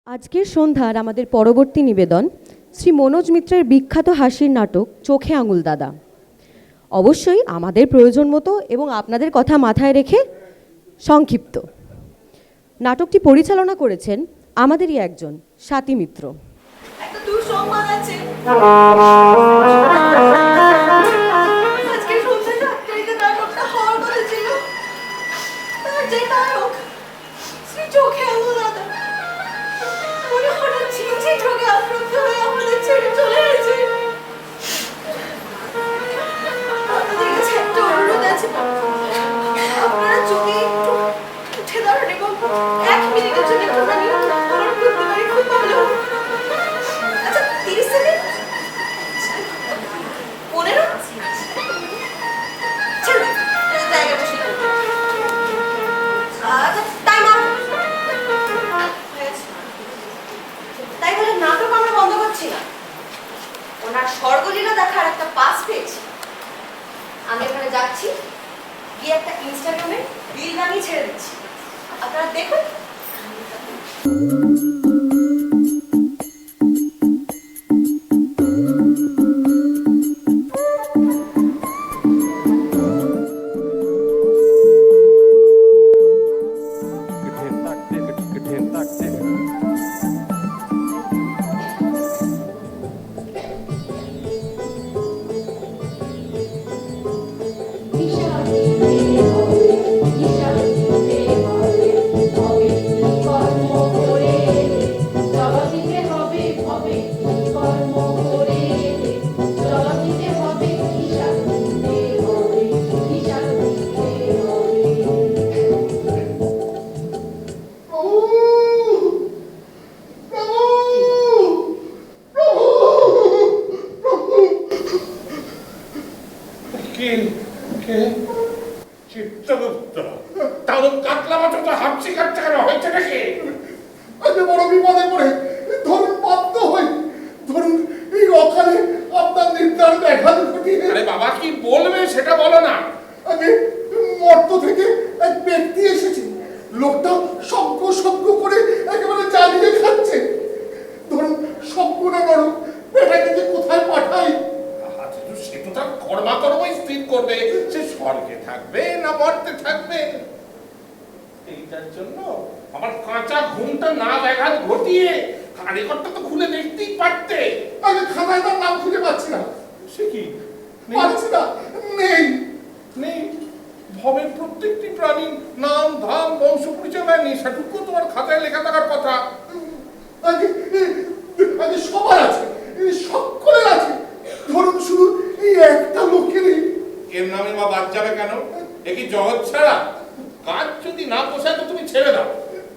আজকের সন্ধ্যার আমাদের পরবর্তী নিবেদন শ্রী মনোজ মিত্রের বিখ্যাত হাসির নাটক চোখে আঙুল দাদা। অবশ্যই আমাদের প্রয়োজন মতো এবং আপনাদের কথা মাথায় রেখে সংক্ষিপ্ত। নাটকটি পরিচালনা করেছেন আমাদেরই একজন স্বাতী মিত্র। একটা দুঃসংবাদ আছে। আজকে সন্ধ্যা 7টায় নাটকটা হওয়ার কথা ছিল। তার যে নায়ক শ্রী চোখে আঙুল দাদা উনি হঠাৎ ঝিঁঝি রোগে আক্রান্ত হয়ে আমাদের ছেড়ে চলে গেছে। আপনাদের কাছে একটা অনুরোধ আছে, আপনারা যদি একটু উঠে দাঁড়ান এবং 1 মিনিটের জন্য একটু অনুরোধ করতে পারি, খুব ভালো। আচ্ছা 30 সেকেন্ড 15 চলো জায়গা বসে। আচ্ছা টাইম আপ। তাই বলে নাটক আমরা বন্ধ করছি না। ওনার স্বর্গলীলা দেখার একটা পাস পেয়েছি। আমি এখানে যাচ্ছি, গিয়ে একটা ইনস্টাগ্রামে রিল বানিয়ে ছেড়ে দিচ্ছি, আপনারা দেখুন। চিত্রগুপ্ত তাহলে কাতলা মাছ তো হামসি কাটতে কেন হয়েছে নাকি? আমি বড় বিপদে পড়ে ধরুন বাধ্য হই, ধরুন এই অকালে আপনার নির্ধার ব্যাঘাত ঘটিয়ে। আরে বাবা কি বলবে সেটা বলো না। আমি মর্ত থেকে এক ব্যক্তি এসেছে, লোকটা সজ্ঞ করে একেবারে জ্বালিয়ে খাচ্ছে। ধরুন সজ্ঞটা বড় বেটাকে যে কোথায় পাঠাই। সে তো তার কর্মাকর্মই স্থির করবে সে স্বর্গে থাকবে না মর্তে থাকবে। এইটার জন্য আমার কাঁচা ঘুমটা না ব্যাঘাত ঘটিয়ে কারিগরটা তো খুলে দেখতেই পারতে। আমি খানায় তার নাম খুঁজে পাচ্ছি না। সে কি পাচ্ছি না, নেই নেই? ভবের প্রত্যেকটি প্রাণী নাম ধাম বংশ পরিচয় নেয়নি, সেটুকু তোমার খাতায় লেখা থাকার কথা। আগে আগে সবার আছে, সকলের আছে, ধরুন শুধু এই একটা লোকেরই। এর নামে মা বাদ যাবে কেন? এ কি জগৎ ছাড়া? কাজ যদি না পোষায় তো তুমি ছেড়ে দাও।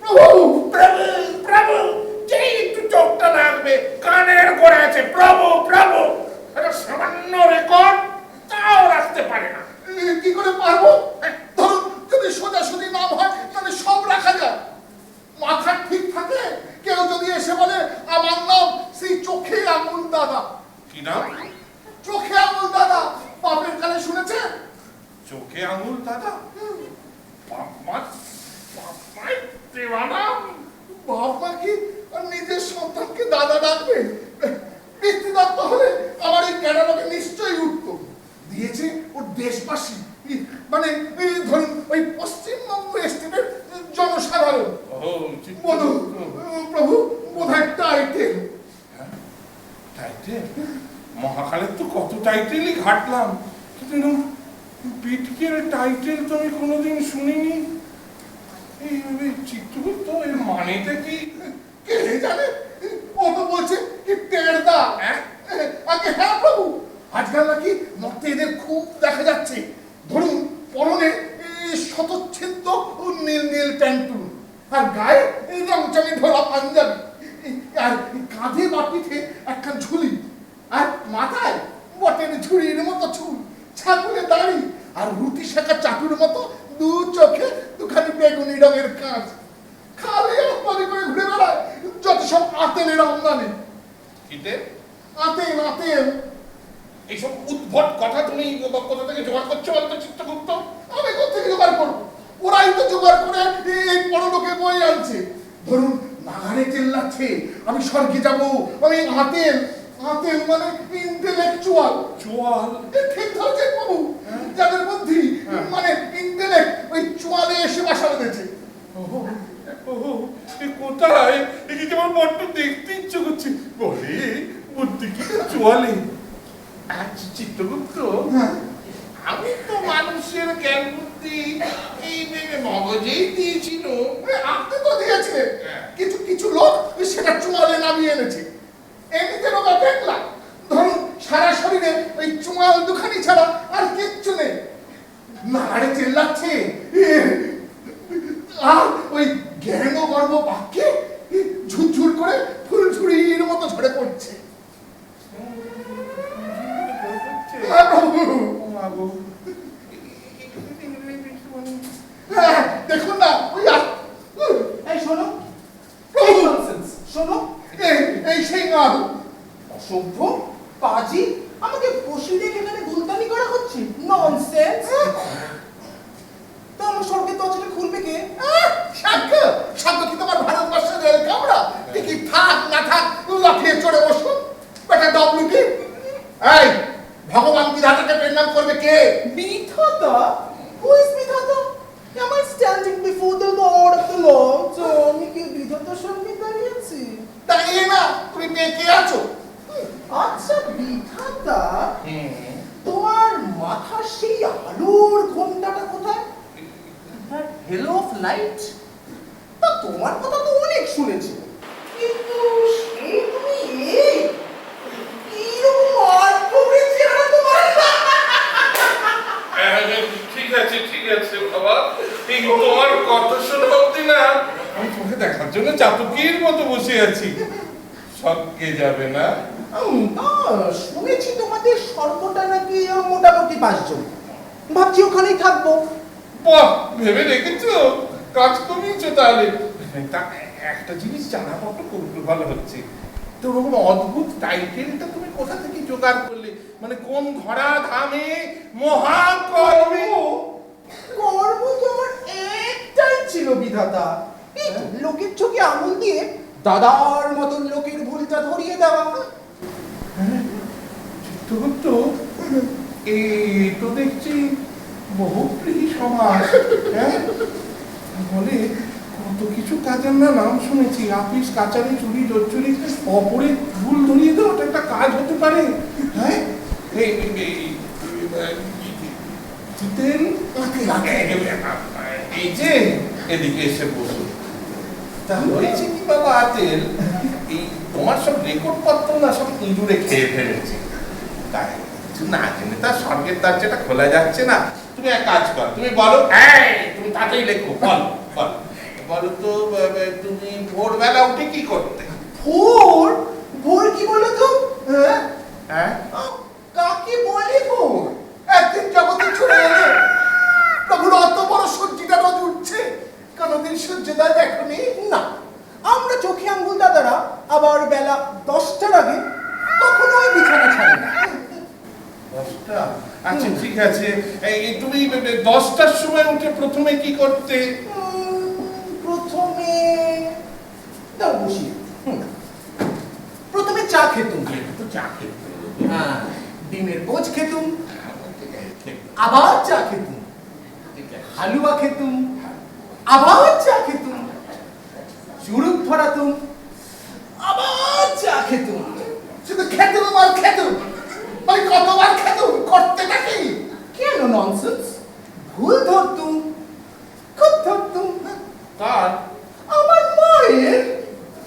প্রভু প্রভু প্রভু যেই একটু চোখটা লাগবে কানের করে আছে প্রভু প্রভু, একটা সামান্য রেকর্ড তাও রাখতে পারে না। কি করে পারবো? ধরুন যদি সোজাসুজি নাম হয় তাহলে সব রাখা যায়। মাথা ঠিক থাকে, কেউ যদি এসে বলে আমার নাম শ্রী চোখে আঙুল দাদা। কি নাম? চোখে আঙুল দাদা, বাপের কানে শুনেছেন? চোখে আঙুল দাদা? বাপমায় দেওয়া নাম। বাপ মা কি নিজের সন্তানকে দাদা ডাকবে? পিতৃদত্ত হলে আমার এই ক্যাটালগে নিশ্চয়ই উঠত। দিয়েছে ওর দেশবাসী, মানে ধরুন ওই পশ্চিমবঙ্গ স্টেটের জনসাধারণ। বলুন প্রভু, বোধহয় টাইটেল। টাইটেল? মহাকালের তো কত টাইটেলই ঘাটলাম, কিন্তু পিটকের টাইটেল তো আমি কোনোদিন শুনিনি। এই চিত্রগুপ্ত এর মানেটা কি? কে জানে? ও তো বলছে কি টেরদা। আগে হ্যাঁ প্রভু, আজকাল নাকি মর্তে এদের খুব দেখা যাচ্ছে। ধরুন পরনে শতচ্ছিদ্র নীল নীল প্যান্টুন, আর গায়ে রংচঙে ঢোলা পাঞ্জাবি, আর কাঁধে বা পিঠে একটা ঝুলি, আর মাথায় বটের ঝুড়ির মতো চুল, ছাগলে দাড়ি, আর রুটি শেখা চাটুর মতো দু চোখে দুখানি বেগুনি রঙের কাঁচ। খালি আমদানি করে ঘুরে বেড়ায় যত সব আতেলের আমদানি। আতেল এইসব উদ্ভট কথা তুমি কোথা থেকে জোগাড় করছো বলতো চিত্রগুপ্ত? আমি কোথা থেকে জোগাড় করবো? ওরাই তো জোগাড় করে এই পরলোকে বয়ে আনছে। ধরুন নাগারে চেল্লাচ্ছে আমি স্বর্গে যাব, আমি আতেল। আতেল মানে ইন্টেলেকচুয়াল। চোয়াল ঠিক ধরেছেন বাবু, যাদের বুদ্ধি মানে ইন্টেলেক্ট ওই চোয়ালে এসে বাসা বেঁধেছে। কোথায় একে কেমন বড্ড দেখতে ইচ্ছে করছে, বলে বুদ্ধি কি চোয়ালে? আচ্ছা চিত্রগুপ্ত, আমি তো মানুষের জ্ঞান বুদ্ধি এই ভেবে মগজেই দিয়েছিল। আপনি তো দিয়েছিলেন, কিছু কিছু লোক সেটা চোয়ালে নামিয়ে এনেছে। এমনিতে রোগা দেখলাম, ধরুন সারা শরীরে ওই চোয়াল দুখানি ছাড়া আর কিচ্ছু নেই। নাড়ে চেল্লাচ্ছে আর ওই জ্ঞান ও গর্ব বাক্যে ঝুরঝুর করে ফুলঝুরির মতো ঝরে পড়ছে। দেখুন না ওই এই শোনো, শোনো, এই সেই গান। অসভ্য পাজি আমাকে বসিয়ে রেখে এখানে গুলতানি করা হচ্ছে, ননসেন্স। তো আমার স্বর্গের দরজাটা খুলবে কে? সাক্ষ্য সাক্ষ্য কি তোমার ভারতবর্ষের রেল কামরা? কি থাক না থাক লাফিয়ে চড়ে বসুন বেটা ডব্লিউটি। এই ভগবান বিধাতাকে প্রণাম করবে কে? বিধাতা? Who is বিধাতা? Am I standing before the Lord of the Lords? আমি কি বিধাতার সামনে দাঁড়িয়ে আছি? দাঁড়িয়ে না, তুমি বেঁকে আছো। আচ্ছা বিধাতা, তোমার মাথার সেই আলোর ঘোমটাটা কোথায়? Hello of light. তা তোমার কথা তো অনেক শুনেছি, কিন্তু সেই তুমি এই কিরকম অদ্ভুত চেহারা তোমার। ঠিক আছে বাবা, এই তোমার কথা শোনা অব্দি না আমি তোমাকে দেখার জন্য চাতকের মতো বসে আছি। স্বর্গে যাবে না? শুনেছি তোমাদের সর্বটা নাকি মোটামুটি 5 জন, ভাবছি ওখানেই থাকবো। বাহ, ভেবে রেখেছো, কাজ কমিয়েছো তাহলে। তা একটা জিনিস জানা বড্ড কৌতূহল ভালো হচ্ছে, তো ওরকম অদ্ভুত টাইটেলটা তুমি কোথা থেকে জোগাড় করলে? মানে কোন ঘোড়া ধামে মহাকর্মে? কর্ম তো আমার একটাই ছিল বিধাতা, এই তো লোকের চোখে আঙুল দিয়ে দাদার মতন লোকের ভুলটা ধরিয়ে দেওয়া। চিত্রগুপ্ত, এই তো দেখছি বহুপ্রীতি সমাজ। হ্যাঁ, বলে কত কিছু কাজের না নাম শুনেছি, আপিস কাচারি চুরি জোচ্চুরি অপরের ভুল ধরিয়ে দেওয়া ওটা একটা কাজ হতে পারে। হ্যাঁ, জিতেন এই যে এদিকে এসে বসুন। তা হয়েছে কি বাবা আতেল, এই তোমার সব রেকর্ড পত্র না সব ইঁদুরে খেয়ে ফেলেছে, তাই কিছু না জেনে তার স্বর্গের দরজাটা খোলা যাচ্ছে না। তুমি এক কাজ করো, তুমি বলো, তুমি তাতেই লেখো, বলো বলো বলো তো, তুমি ভোরবেলা উঠে কি করতে? ভোর? ভোর কি বলো তো? হ্যাঁ, কাকে বলে ভোর? একদিন জগতে ছড়ে এলে প্রভুর অত বড় সূর্যটা রোজ উঠছে, কোনদিন সূর্যোদয় দেখনি? না, আমরা চোখে আঙ্গুল দাদারা আবার বেলা 10টার আগে কখনোই বিছানা ছাড়ি না। 10টা? আচ্ছা ঠিক আছে, এই তুমি 10টার সময় উঠে প্রথমে কি করতে? প্রথমে দাও বসি। প্রথমে চা খেতুম। তো চা খেতে হ্যাঁ, ডিমের পোচ খেতুম, আবার চা খেতুম, হালুয়া খেতুম, আবার চা খেতুম, চুরুক ধরাতুম, আবার চা খেতুম। শুধু খেতুম আর খেতুম, মানে কতবার খেতুম, করতেটা কি? কেন ননসেন্স? ভুল ধরতুম, খুব ধরতুম। তার আমার মায়ের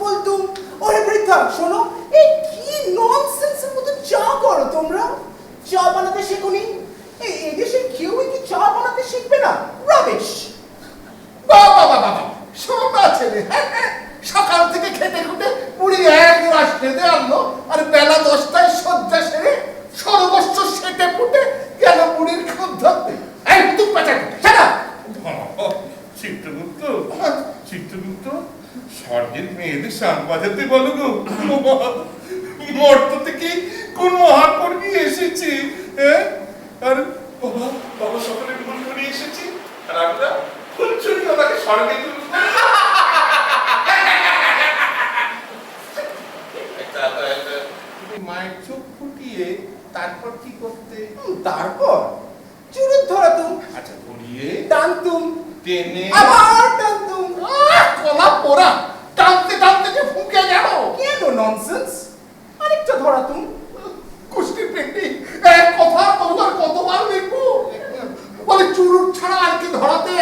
বলতুম, ওরে বৃদ্ধা শোনো, এই কি ননসেন্সের মতো চা করো তোমরা? চা বানাতে শেখোনি? এই দেশে কেউ কি চা বানাতে শিখবে না? রাবিশ। বাবা বাবা বাবা, শোনা ছেলে, সকাল থেকে খেটে খুটে পুরি এক গ্লাস খেতে আনলো, আর বেলা 10টায় শয্যা সেরে সর্বস্ব সেটে ফুটে গেল পুরীর খুব ধরতে। এই তুই পাচার ছাড়া। চিত্রগুপ্ত, চিত্রগুপ্ত, স্বর্গের মেয়েদের শান বাজাতে বলো গো। মর্ত থেকে কোন মহাকর্মী এসেছে? হ্যাঁ, আর বাবা বাবা সকলে ভুল করে এসেছি, আর আমরা ফুলছড়ি ওনাকে স্বর্গে তুলব। তারপর চুরুত ধরাতুম, আচ্ছা ধরিয়ে টানতুম, টেনে আবার টানতুম। কলা পোড়া, টানতে টানতে যে ফুঁকে গেল। কেন ননসেন্স? আরেকটা ধরাতুম। কুস্তি পেটি এক কথা তোমার কতবার লিখবো? বলে চুরুট ছাড়া আর কি ধরাতে?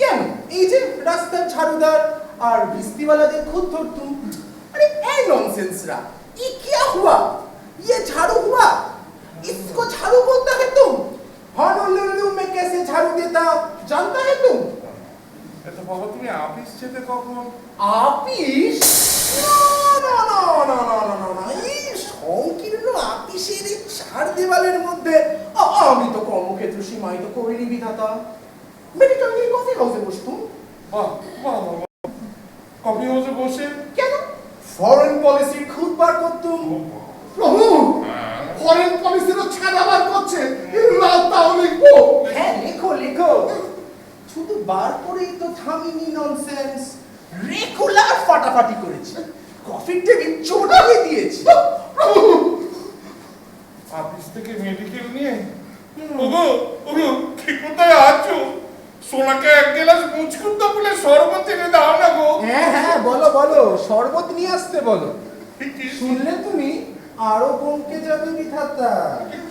কেন? এই যে রাস্তার ঝাড়ুদার আর বৃষ্টিওয়ালাদের খুদ ধরতুম। अरे ए नॉनसेंस रा, ये क्या हुआ? ये झाड़ू हुआ? इसको झाड़ू बोलता है तुम? हॉनोलुलु में कैसे झाड़ू देता जानता है तुम? এত বাবা তুমি অফিস যেতে কখন? আপিস? না না না না না না না, এই সংকীর্ণ আপিসের এই চার দেওয়ালের মধ্যে আমি তো কর্মক্ষেত্র সীমায়িত করিনি বিধাতা। মেডিকেল কফি হাউসে বসতুম। বাহ বাহ বাহ, কফি হাউসে বসে কেন? ফরেন পলিসির খুদ বার করতুম। প্রভু, ফরেন পলিসিরও ছাড় আবার করছে। তাও লিখবো। হ্যাঁ লেখো লেখো, শুধু বার করেই তো থামিনি ননসেন্স, রেগুলার ফাটাফাটি করেছি, কফির টেবিল চড়িয়ে দিয়েছি। প্রভু, অফিস থেকে মেডিকেল নিয়ে ওগো ওগো কি কোথায় আছো? সোনাকে এক গ্লাস মুচকুন্দ বলে শরবত এনে দাও না গো। হ্যাঁ হ্যাঁ বলো বলো, শরবত নিয়ে আসতে বলো। শুনলে তুমি আরো বমকে যাবে বিধাতা।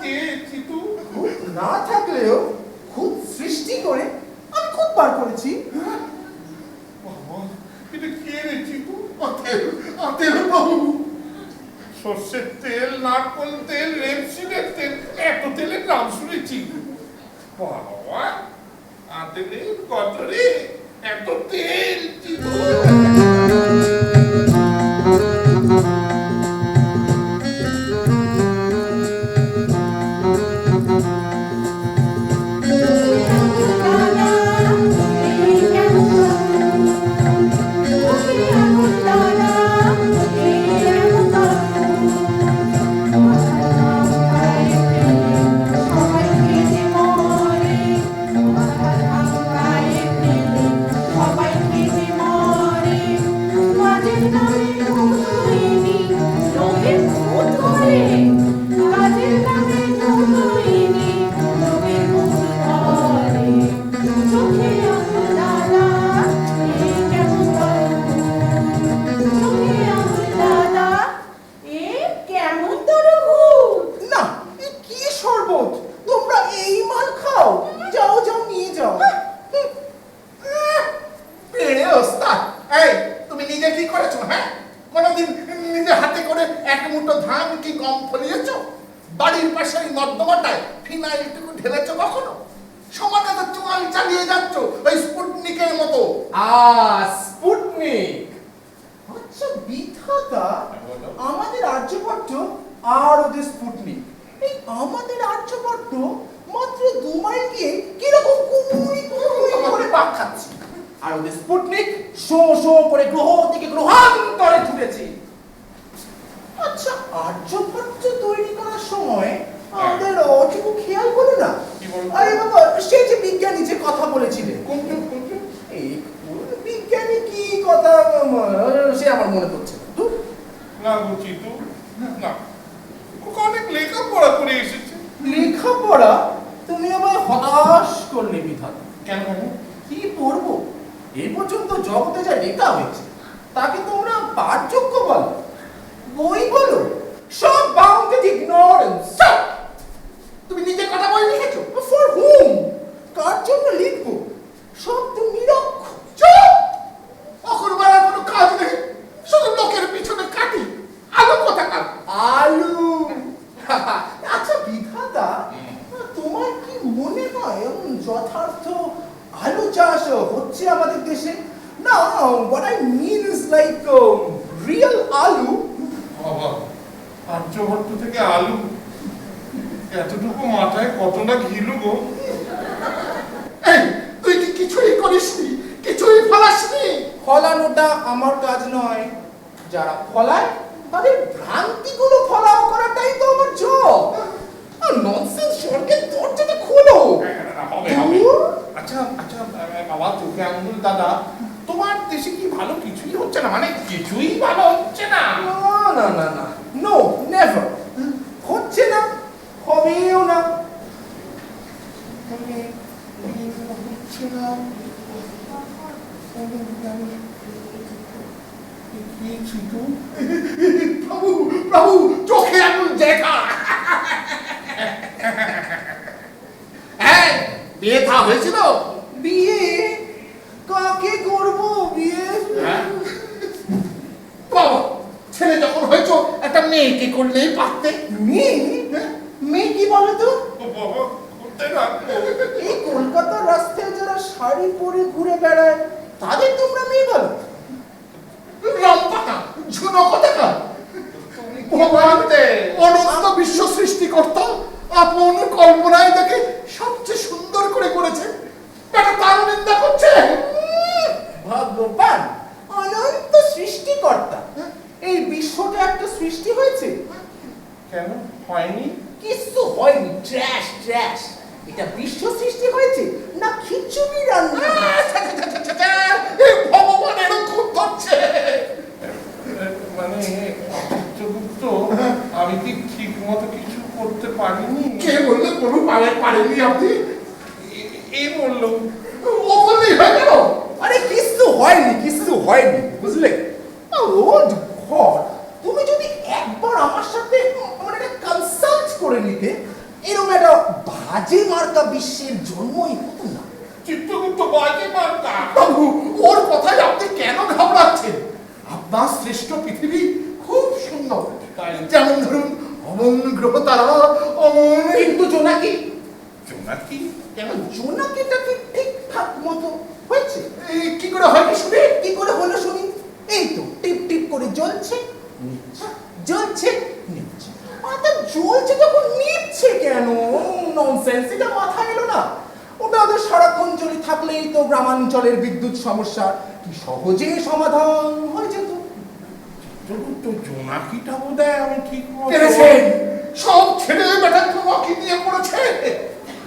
কে চিতু? খুদ না থাকলেও খুদ সৃষ্টি করে আমি খুদ বার করেছি। বাবা এটা কে রে চিতু? আতেল, আতেল প্রভু। সর্ষের তেল, নারকোল তেল, রেপসিনের তেল, এত তেলের নাম শুনেছি। বাবা আতেলের কত রে এত তেল চিতু? না, এ কি শরবত? তোমরা এই মাল খাও? যাও যাও নিয়ে যাও। পেড়ে ওস্তাদ। এই তুমি নিজে কি করেছো? হ্যাঁ, কোনোদিন নিজে হাতে করে এক মুঠো ধান কি কম ফলিয়েছো? বাড়ির পাশে ওই নর্দমাটায় ফিনাইলটুকু ঢেলেছো কখনো? সমানে তো চুয়াল চালিয়ে যাচ্ছ ওই স্পুটনিকের মতো। স্পুটনিক। আচ্ছা বিধাতা, বলো। আমাদের আর্যভট্ট আর ওদের স্পুটনিক, এই আমাদের আর্যভট্ট মাত্র 2 মাইল গিয়ে কিরকম কুমুই কুমুই করে পাক খাচ্ছে, আর ওদের স্পুটনিক শো শো করে গ্রহ থেকে গ্রহান্তরে ছুটেছে। আচ্ছা আর্যভট্ট তৈরি করার সময় আমাদের অটুকু খেয়াল করো না? কি বলতো? আরে বাবা, সে যে বিজ্ঞানী যে কথা বলেছিলেন, কোনটা কোনটা? এই বিজ্ঞানী কি কথা সে আমার মনে পড়ছে না। ধুর। না গো চিতু না, ও অনেক লেখাপড়া করে এসেছে। লেখাপড়া? তুমি আবার হতাশ করলে বিধাতা। কেন কেন? কি পড়বো? এই পর্যন্ত জগতে যা লেখা হয়েছে তাকে তোমরা পাঠযোগ্য বলো, বই বলো, সব বাউন্ডেড ইগনোরেন্স। তুমি নিজে কথা বলে লিখেছো? ফর হুম? কার জন্য লিখবো? সব তো নিরক্ষর। চুপ! অকর্মার কোনো কাজ নেই, শুধু লোকের পিছনে কাটি। আলো কোথাকার? আলু। আচ্ছা বিধাতা, তোমার কি মনে হয় এমন যথার্থ আলু চাষ হচ্ছে আমাদের দেশে? না, what I mean is like real আলু। বাবা আর্যভট্ট থেকে আলু, এতটুকু মাথায় কতটা ঘিলু গো। এই তুই কি কিছুই করিসনি, কিছুই ফলাসনি? ফলানোটা আমার কাজ নয়, যারা ফলায় তাদের ভ্রান্তিগুলো ফলাও করাটাই তো আমার জব। আর ননসেন্স স্বর্গের দরজাটা খোলো। হবে হবে। আচ্ছা আচ্ছা বাবা চোখে আঙ্গুল দাদা, তোমার দেশে কি ভালো কিছুই হচ্ছে না? মানে কিছুই ভালো হচ্ছে না? না না না না, নো নেভার, হচ্ছে না, হবেও না। কি চিতু? প্রভু প্রভু চোখে আঙুল দেখা। হ্যাঁ, বিয়ে থা হয়েছিল? বিয়ে কাকে করব বিয়ে? হ্যাঁ? বাবা, ছেলে যখন হয়েছ একটা মেয়েকে করলেই পারতে। মেয়ে? মেয়ে কি বলো তো? বাবা, করতে রাখবো। এই কলকাতার রাস্তায় যারা শাড়ি পরে ঘুরে বেড়ায় তাদের তোমরা মেয়ে বলো? লম্পাটা ঝুনকতাকা। ভগবান অনন্ত বিশ্ব সৃষ্টিকর্তা আপন কল্পনায় তাকে সবচেয়ে সুন্দর করে করেছে, এটা তার নিন্দা করছে। ভগবান অনন্ত সৃষ্টিকর্তা, এই বিশ্বটা একটা সৃষ্টি হয়েছে? কেন হয়নি? কিছু হয়নি, ট্র্যাশ ট্র্যাশ। এটা বিশ্ব সৃষ্টি হয়েছে না খিচুড়ি রান্না? এই ভগবানেরও খুব করছে। মানে চিত্রগুপ্ত, আমি কি ঠিক মতো কিছু করতে পারিনি? কে বললে প্রভু পারেননি আপনি? এই বললো। ও বললেই হয়ে গেল। আরে কিছু হয়নি, কিছু হয়নি, বুঝলে? রোজ ঘর, তুমি যদি একবার আমার সাথে মানে একটা কনসাল্ট করে নিতে, এরকম একটা বাজে মার্কা বিশ্বের জন্মই হতো না। চিত্রগুপ্ত বাজে মার্কা। প্রভু, ওর কথায় আপনি কেন ঘাবড়াচ্ছেন? আপনার শ্রেষ্ঠ পৃথিবী খুব সুন্দর। যেমন ধরুন অমন গ্রহ তারা, অমন। কিন্তু জোনাকি, জোনাকি? কেন জোনাকিটা কি ঠিকঠাক মতো হয়েছে? এই কি করে হয় কি শুনে? কি করে হলো শুনি? এই তো টিপ টিপ করে জ্বলছে, নিচ্ছে, জ্বলছে, নিচ্ছে। অর্থাৎ জ্বলছে যখন নিচ্ছে কেন? ননসেন্স, এটা মাথায় এলো না। ওটা ওদের সারাক্ষণ জ্বলে থাকলেই তো গ্রামাঞ্চলের বিদ্যুৎ সমস্যা কি সহজে সমাধান হয়ে যেত। চিত্রগুপ্ত, জোনাকিটা বোধহয় আমি ঠিক মতো পেরেছেন, সব ছেড়ে বেটা তোমাকে নিয়ে পড়েছে।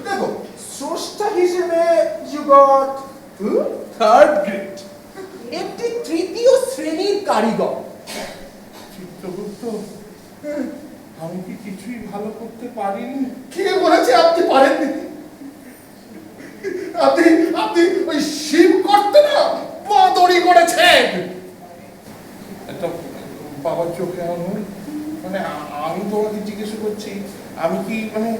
দেখো, স্রষ্টা হিসেবে you got থার্ড গ্রেড, একটি তৃতীয় শ্রেণীর কারিগর। চিত্রগুপ্ত, আমি কি কিছুই ভালো করতে পারিনি? কে বলেছে আপনি পারেননি? আপনি আপনি ওই শিব করতে না বদরি করেছেন। একটা বাবার চোখে আঙুল, মানে আমি তোমাকে জিজ্ঞেস করছি, আমি কি মানে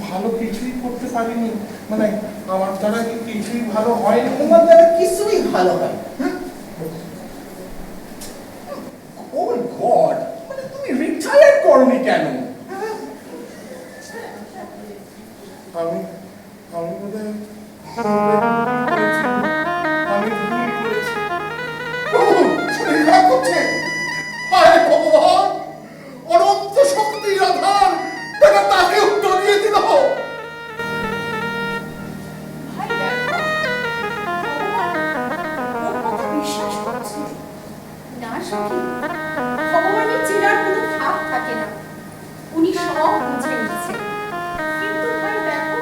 ভালো কিছুই করতে পারিনি? মানে আমার দ্বারা কি কিছুই ভালো হয়নি? তোমার দ্বারা কিছুই ভালো হয়। ও গড, মানে তুমি রিটায়ার করনি কেন? আমি আমি বোধহয় আমি ভুল করেছি। প্রভু, শরীর খারাপ করছে। হায় ভগবান, অনন্ত শক্তির আধার এটা তাকে উত্তর দিয়ে দিল। ভাই দেখো, ভগবান ওর কথা বিশ্বাস করছে না। সখী, ভগবানের চেনার কোনো ভাব থাকে না, উনি সব বুঝে নিচ্ছেন। কিন্তু ভাই দেখো,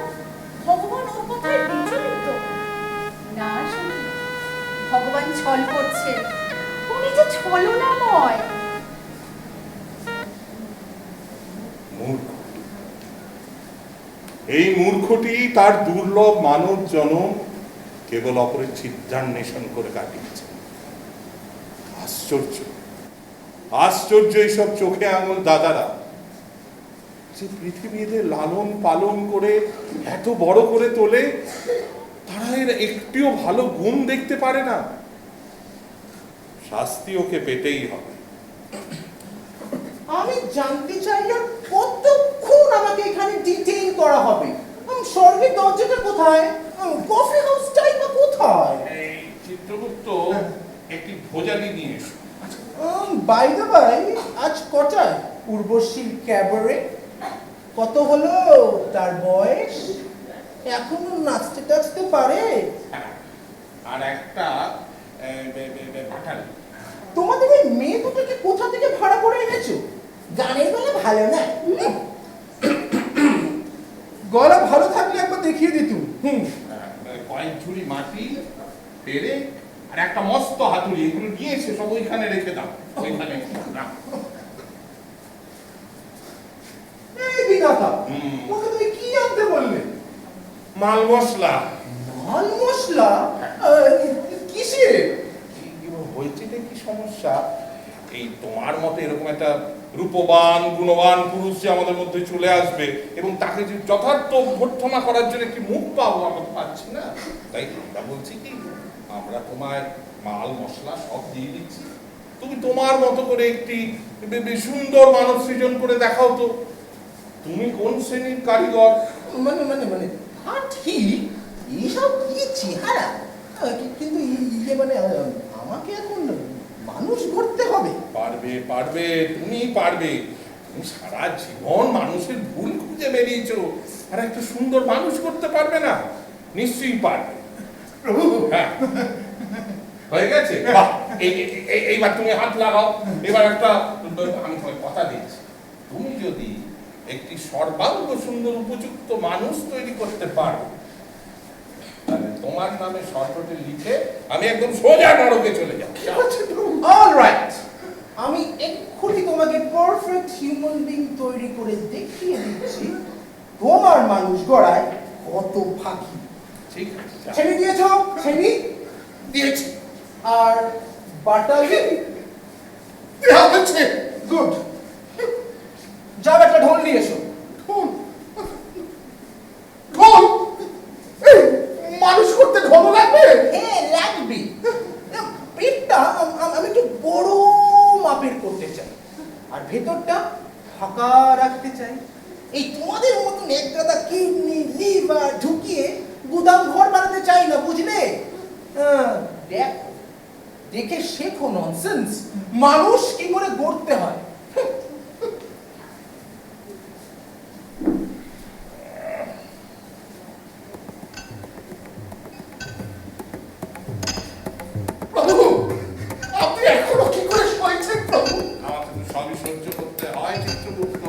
ভগবান ওর কথায় বিচলিত না। সখী, ভগবান ছল করছে, উনি যে ছলনাময়। মূর্খ, এই মূর্খটি তার দুর্লভ মানব জনম কেবল অপরের ছিদ্রান্বেষণ করে কাটিয়েছে। আশ্চর্য, আশ্চর্য এইসব চোখে আঙুল দাদারা, যে পৃথিবীতে লালন পালন করে এত বড় করে তোলে, তারা এর একটিও ভালো গুণ দেখতে পারে না। শাস্তি ওকে পেতেই হবে। আমি জানতে চাইলাম কতক্ষণ আমাকে এখানে ডিটেইন করা হবে? স্বর্গের দরজাটা কোথায়? কফি হাউসটাই বা কোথায়? এই চিত্রগুপ্ত, একটি ভোজালি নিয়ে এসো। বাই দ্য বাই, আজ কটায় পূর্বশীল ক্যাবারে? কত হলো তার বয়স? এখনো নাচতে টাচতে পারে? আর একটা বাটালি। তোমাদের ওই মেয়ে দুটোকে কোথা থেকে ভাড়া করে এনেছো? গানের গলা ভালো না? গলা ভালো থাকলে একবার দেখিয়ে দিত। কয়েক ঝুড়ি মাটি, পেরে আর একটা মস্ত হাতুড়ি, এগুলো নিয়ে এসে সব ওইখানে রেখে দাও। ওইখানে রাখ। এই বিধাতা, হুম। ওকে তুমি কি আনতে বললে? মাল মশলা। মাল মশলা কিসের? হয়েছে কি সমস্যা, এই তোমার মতো এরকম একটা রূপবান গুণবান পুরুষ যে আমাদের মধ্যে চলে আসবে এবং তাকে যে যথার্থ অভ্যর্থনা করার জন্য একটি মুখ পাবো আমরা তো পাচ্ছি না। তাই আমরা বলছি কি, আমরা তোমায় মাল মশলা সব দিয়ে দিচ্ছি, তুমি তোমার মতো করে একটি সুন্দর মানব সৃজন করে দেখাও তো। তুমি কোন শ্রেণীর কারিগর? মানে মানে মানে হ্যাঁ ঠিক, এইসব কি চেহারা, কিন্তু ইয়ে মানে আমাকে এখন মানুষ করতে হবে। পারবে পারবে, তুমি পারবে। তুমি সারা জীবন মানুষের ভুল খুঁজে বেরিয়েছো, আর একটা সুন্দর মানুষ করতে পারবে না? নিশ্চয়ই পারবে। প্রভু, হ্যাঁ, হয়ে গেছে। বাহ, এইবার তুমি হাত লাগাও। এবার একটা আমি তোমায় কথা দিচ্ছি, তুমি যদি একটি সর্বাঙ্গ সুন্দর উপযুক্ত মানুষ তৈরি করতে পারো, তাহলে তোমার নামে শর্টটি লিখে আমি একদম সোজা নরকে চলে যাব। কি বলছেন প্রভু? অল রাইট, আমি এক্ষুনি তোমাকে পারফেক্ট হিউম্যান বিং তৈরি করে দেখিয়ে দিচ্ছি তোমার মানুষ গড়ায় কত ফাঁকি। ঠিক আছে, যাও। ছেড়ে দিয়েছ? ছেড়ি দিয়েছি। আর বাটালি দেওয়া হচ্ছে। গুড। যাও একটা ঢোল নিয়ে এসো। ঢোল? ঢোল? এই, মানুষ করতে ঢোল লাগবে? হ্যাঁ লাগবে। পেটটা আমি একটু বড় মাপের করতে চাই, আর ভেতরটা ফাঁকা রাখতে চাই। এই তোমাদের মতন একগাদা কিডনি লিভার ঢুকিয়ে গুদাম ঘর বানাতে চাই না, বুঝলে? দেখো, দেখে শেখো ননসেন্স, মানুষ কি করে গড়তে হয়। প্রভু, আপনি এখনো কি করে সইছেন প্রভু? আমাকে তো সবই সহ্য করতে হয় চিত্রগুপ্ত।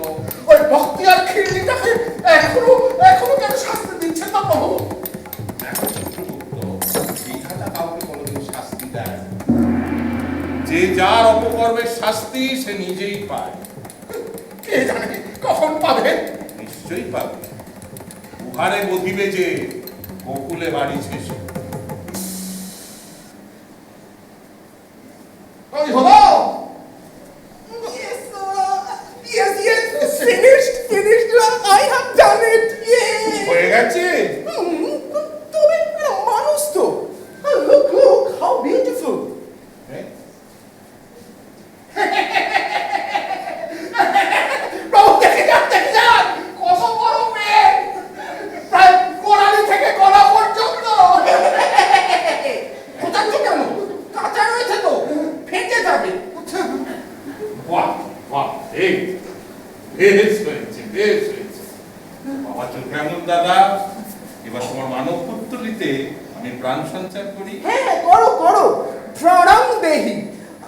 ওই ভক্তি আর খিরনিটাকে এখনো এখনো কেন শাস্তি দিচ্ছেন না প্রভু? দেখো চিত্রগুপ্ত, বিধাতা কাউকে কোনোদিন শাস্তি দেয় না। যে যার অপকর্মের শাস্তি সে নিজেই পায়। কে জানে কখন পাবে? নিশ্চয়ই পাবে। উহারে বধিবে যে গোকুলে বাড়ি শেষে। ওই হলো। Yes, yes, yes, finished. I have done it. হয়ে গেছে। তবে মানুষ তো, look, how beautiful. হ্যাঁ? প্রভু দেখে যান, দেখে যান, কত বড় পেট, প্রায় গোড়ালি থেকে গলা পর্যন্ত। কোথাচ্ছে কেন? কাঁচা রয়েছে তো, ফেটে যাবে। বাহ বাহ, এই বেশ হয়েছে, বেশ হয়েছে। বাবা চোখে আঙুল দাদা, এবার তোমার মানব পুত্তলিতে আমি প্রাণ সঞ্চার করি। হ্যাঁ, করো, প্রণাম দেহি।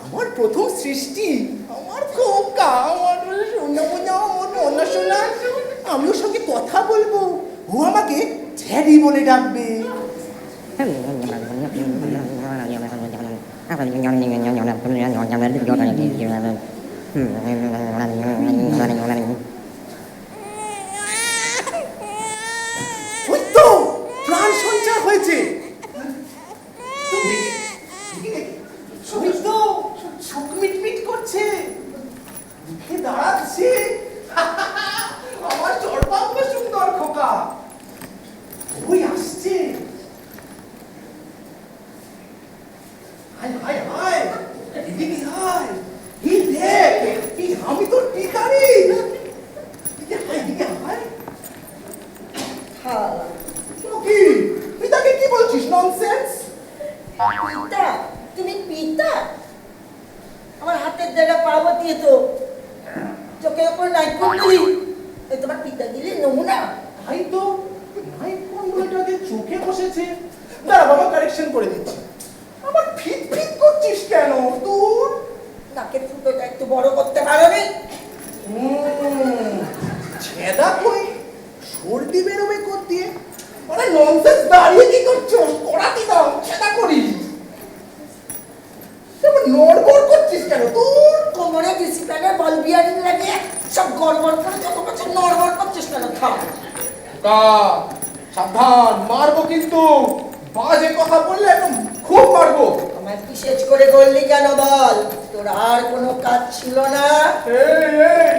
আমার প্রথম সৃষ্টি, আমার খোকা, আমার সোনা, আমার মনা সোনা। আমি ওর সঙ্গে কথা বলবো, ও আমাকে ঝ্যাডি বলে ডাকবে। ওই তো প্রাণ সঞ্চার হয়েছে। ওই তো চোখ মিটমিট করছে, উঠে দাঁড়াচ্ছে। আমার চড়পাঙ্গ সুন্দর খোকা ওই আসছে। হায়, এদিকে আয়। এই দেখ, এই আমি তোর পিকারি। এদিকে আয়। কি? তুই তাকে কি বলছিস? ননসেন্স। পিতা, তুমি পিতা? আমার হাতের জায়গা পার্বতী তো চোখের উপর লাইট কুণ্ডলি, এই তোমার পিতা দিলে নমুনা। তাই তো, নাইট কুণ্ডলটাকে চোখে বসেছে। দাঁড়া বাবা, কারেকশন করে দিচ্ছি। আমার ফিট করছিস কেন? তোর নাকের ফুটোটা একটু বড় করতে পারোনি? ছেদা কই, সর্দি বেরোবে কোথ দিয়ে? আরে ননসেন্স, দাঁড়িয়ে কি করছো? করাতি দাও, ছেদা করি। নড়বড় করছিস কেন? তোর কোমরে ডিসপ্লেনের বল বিয়ারিং লাগিয়ে সব গড়বড় করে যত বছর নড়বড় করছিস কেন? থাম। সাবধান, মারবো কিন্তু। বাজে কথা বললে একদম খুব পারবো। আমার বিশেষ করে বললি কেন বল? তোর আর কোনো কাজ ছিল না? এই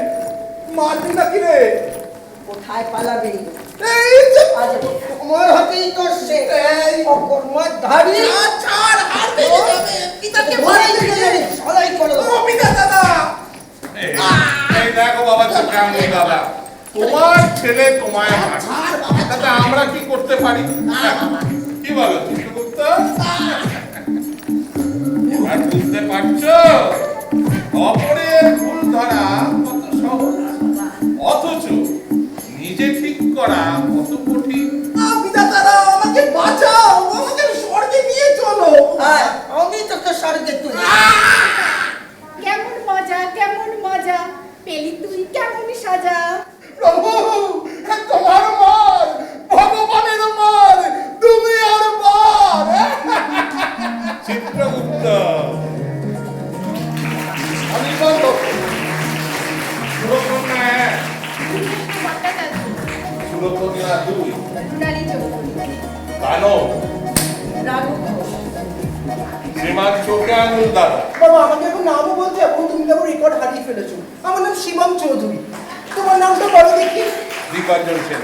মারবি নাকি রে? কোথায় পালাবি? এই যে আজ তোমার হাতেই করছে এই অকর্মার ধাড়ি। ছাড় হাত ভেঙে যাবে। পিতাকে ভয় দিলে সবাই করো। ও পিতা দাদা। এই দেখো বাবা চোখে আঙুল দাদা, তোমার ছেলে তোমায় মারছে, তাতে আমরা কি করতে পারি? কি বলো চিত্রগুপ্ত? এবার বুঝতে পারছো অপরের ভুল ধরা কত সহজ, অথচ নিজে ঠিক করা কত কঠিন। পিতা দাদা আমাকে বাঁচাও, আমাকে স্বর্গে নিয়ে চলো। হ্যাঁ, আমি তোকে স্বর্গে তুলি। কেমন মজা কেমন মজা পেলি তুই কেমন সাজা। প্রভু তোমার মার, ভগবানের মার, তুমি আর মার। চিত্রগুপ্ত আমি বলবো সুরকন্যা এক, সুরকন্যা দুই, কানব, শ্রীমান চোখে আঙুল দাদা। বাবা আমাকে এখন নামও বলতে এবং তুমি তো রেকর্ড হারিয়ে ফেলেছো। আমার নাম শিবম চৌধুরী। তোমার নামটা বলো দেখি। দীপাঞ্জন সেন।